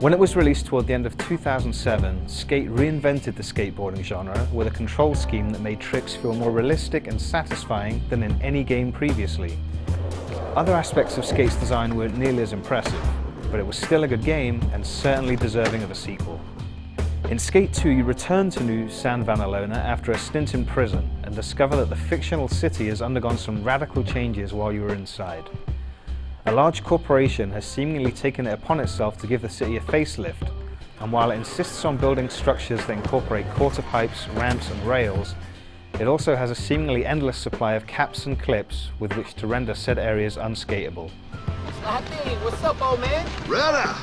When it was released toward the end of 2007, Skate reinvented the skateboarding genre with a control scheme that made tricks feel more realistic and satisfying than in any game previously. Other aspects of Skate's design weren't nearly as impressive, but it was still a good game and certainly deserving of a sequel. In Skate 2, you return to New San Vanalona after a stint in prison and discover that the fictional city has undergone some radical changes while you were inside. A large corporation has seemingly taken it upon itself to give the city a facelift, and while it insists on building structures that incorporate quarter pipes, ramps and rails, it also has a seemingly endless supply of caps and clips with which to render said areas unskateable. What's up, old man? Retta!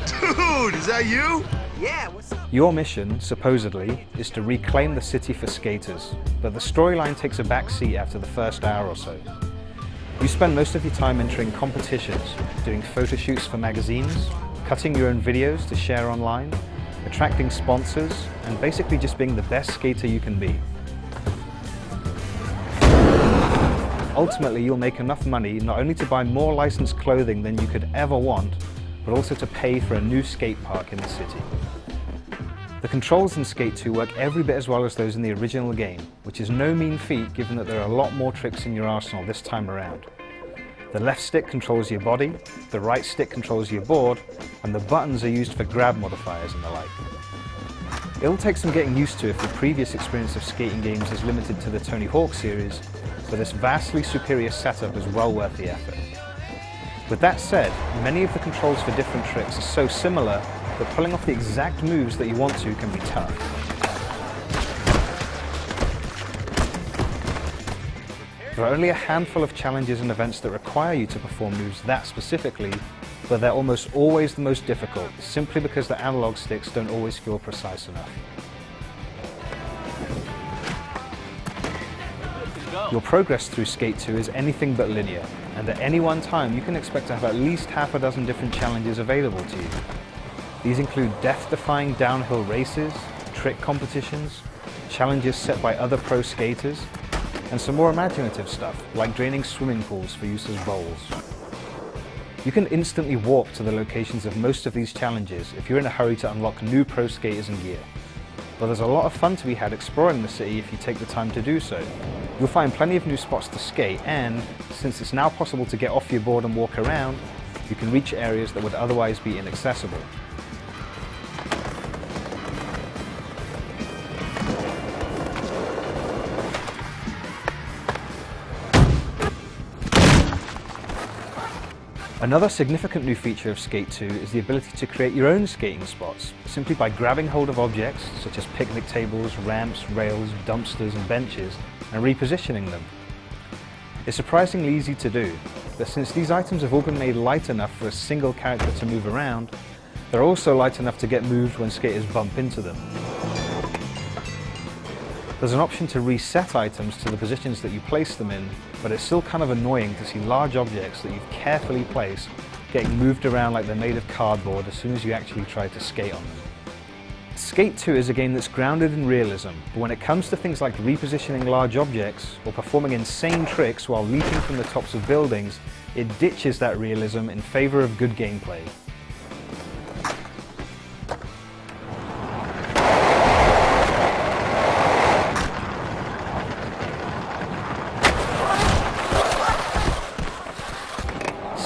Dude, is that you? Yeah, what's up? Your mission, supposedly, is to reclaim the city for skaters, but the storyline takes a backseat after the first hour or so. You spend most of your time entering competitions, doing photo shoots for magazines, cutting your own videos to share online, attracting sponsors, and basically just being the best skater you can be. Ultimately, you'll make enough money not only to buy more licensed clothing than you could ever want, but also to pay for a new skate park in the city. The controls in Skate 2 work every bit as well as those in the original game, which is no mean feat given that there are a lot more tricks in your arsenal this time around. The left stick controls your body, the right stick controls your board, and the buttons are used for grab modifiers and the like. It'll take some getting used to if the previous experience of skating games is limited to the Tony Hawk series, but this vastly superior setup is well worth the effort. With that said, many of the controls for different tricks are so similar that pulling off the exact moves that you want to can be tough. There are only a handful of challenges and events that require you to perform moves that specifically, but they're almost always the most difficult, simply because the analog sticks don't always feel precise enough. Your progress through Skate 2 is anything but linear, and at any one time you can expect to have at least half a dozen different challenges available to you. These include death-defying downhill races, trick competitions, challenges set by other pro skaters, and some more imaginative stuff, like draining swimming pools for use as bowls. You can instantly warp to the locations of most of these challenges if you're in a hurry to unlock new pro skaters and gear. But there's a lot of fun to be had exploring the city if you take the time to do so. You'll find plenty of new spots to skate, and since it's now possible to get off your board and walk around, you can reach areas that would otherwise be inaccessible. Another significant new feature of Skate 2 is the ability to create your own skating spots, simply by grabbing hold of objects such as picnic tables, ramps, rails, dumpsters and benches, and repositioning them. It's surprisingly easy to do, but since these items have all been made light enough for a single character to move around, they're also light enough to get moved when skaters bump into them. There's an option to reset items to the positions that you place them in, but it's still kind of annoying to see large objects that you've carefully placed getting moved around like they're made of cardboard as soon as you actually try to skate on them. Skate 2 is a game that's grounded in realism, but when it comes to things like repositioning large objects or performing insane tricks while leaping from the tops of buildings, it ditches that realism in favor of good gameplay.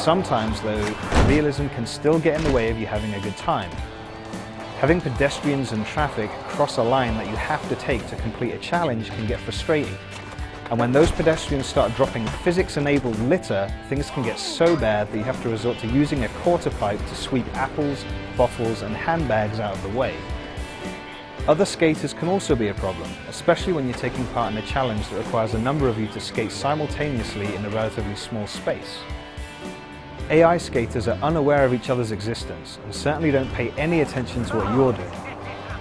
Sometimes, though, realism can still get in the way of you having a good time. Having pedestrians and traffic cross a line that you have to take to complete a challenge can get frustrating. And when those pedestrians start dropping physics-enabled litter, things can get so bad that you have to resort to using a quarter pipe to sweep apples, bottles and handbags out of the way. Other skaters can also be a problem, especially when you're taking part in a challenge that requires a number of you to skate simultaneously in a relatively small space. AI skaters are unaware of each other's existence and certainly don't pay any attention to what you're doing.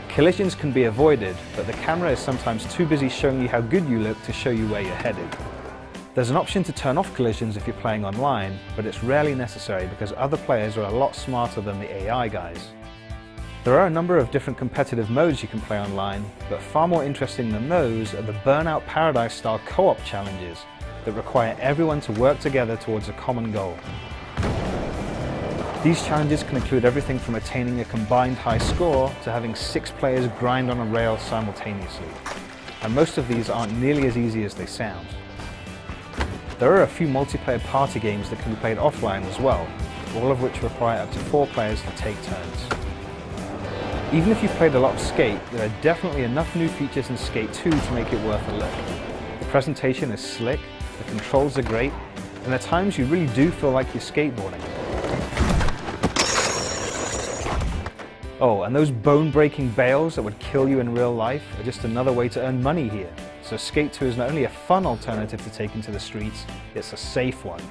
Collisions can be avoided, but the camera is sometimes too busy showing you how good you look to show you where you're headed. There's an option to turn off collisions if you're playing online, but it's rarely necessary because other players are a lot smarter than the AI guys. There are a number of different competitive modes you can play online, but far more interesting than those are the Burnout Paradise style co-op challenges that require everyone to work together towards a common goal. These challenges can include everything from attaining a combined high score to having 6 players grind on a rail simultaneously. And most of these aren't nearly as easy as they sound. There are a few multiplayer party games that can be played offline as well, all of which require up to 4 players to take turns. Even if you've played a lot of Skate, there are definitely enough new features in Skate 2 to make it worth a look. The presentation is slick, the controls are great, and at times you really do feel like you're skateboarding. Oh, and those bone-breaking bails that would kill you in real life are just another way to earn money here. So Skate 2 is not only a fun alternative to take into the streets, it's a safe one.